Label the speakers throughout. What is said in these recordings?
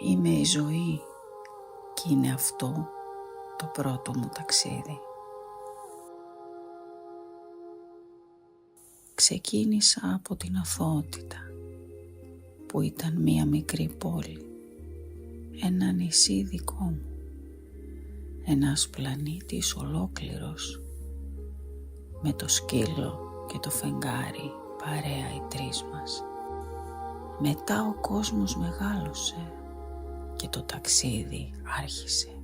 Speaker 1: Είμαι η ζωή και είναι αυτό το πρώτο μου ταξίδι. Ξεκίνησα από την αθωότητα που ήταν μία μικρή πόλη, ένα νησί δικό μου, ένας πλανήτης ολόκληρος, με το σκύλο και το φεγγάρι παρέα οι τρεις μας. Μετά ο κόσμος μεγάλωσε και το ταξίδι άρχισε.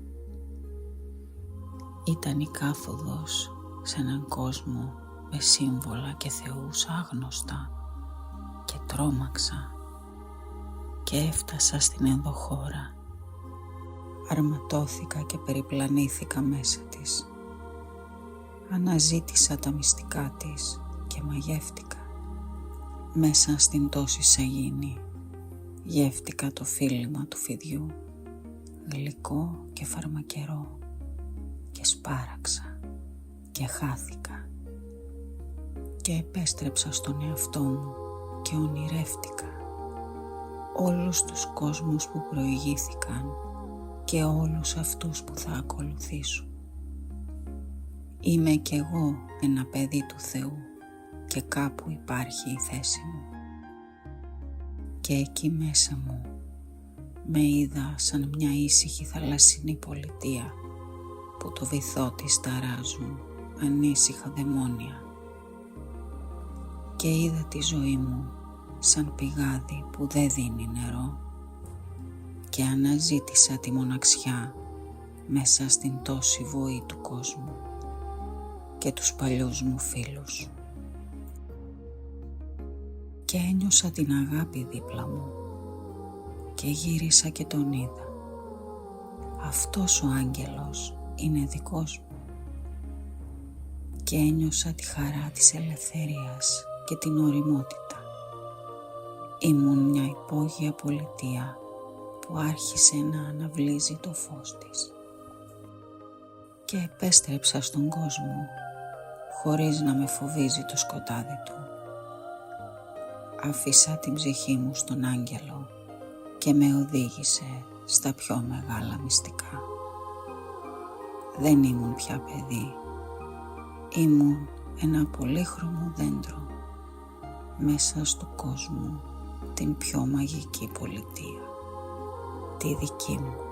Speaker 1: Ήταν η κάθοδος σε έναν κόσμο με σύμβολα και θεούς άγνωστα και τρόμαξα και έφτασα στην ενδοχώρα. Αρματώθηκα και περιπλανήθηκα μέσα της. Αναζήτησα τα μυστικά της και μαγεύτηκα. Μέσα στην τόση σαγίνη γεύτηκα το φίλημα του φιδιού, γλυκό και φαρμακερό, και σπάραξα και χάθηκα και επέστρεψα στον εαυτό μου και ονειρεύτηκα όλους τους κόσμους που προηγήθηκαν και όλους αυτούς που θα ακολουθήσουν. Είμαι κι εγώ ένα παιδί του Θεού και κάπου υπάρχει η θέση μου. Και εκεί μέσα μου με είδα σαν μια ήσυχη θαλασσινή πολιτεία που το βυθό της ταράζουν ανήσυχα δαιμόνια. Και είδα τη ζωή μου σαν πηγάδι που δεν δίνει νερό και αναζήτησα τη μοναξιά μέσα στην τόση βοή του κόσμου και τους παλιούς μου φίλους. Και ένιωσα την αγάπη δίπλα μου και γύρισα και τον είδα. Αυτός ο άγγελος είναι δικός μου. Και ένιωσα τη χαρά της ελευθερίας και την ωριμότητα. Ήμουν μια υπόγεια πολιτεία που άρχισε να αναβλύζει το φως της. Και επέστρεψα στον κόσμο χωρίς να με φοβίζει το σκοτάδι του. Άφησα την ψυχή μου στον άγγελο και με οδήγησε στα πιο μεγάλα μυστικά. Δεν ήμουν πια παιδί. Ήμουν ένα πολύχρωμο δέντρο μέσα στο κόσμο, την πιο μαγική πολιτεία, τη δική μου.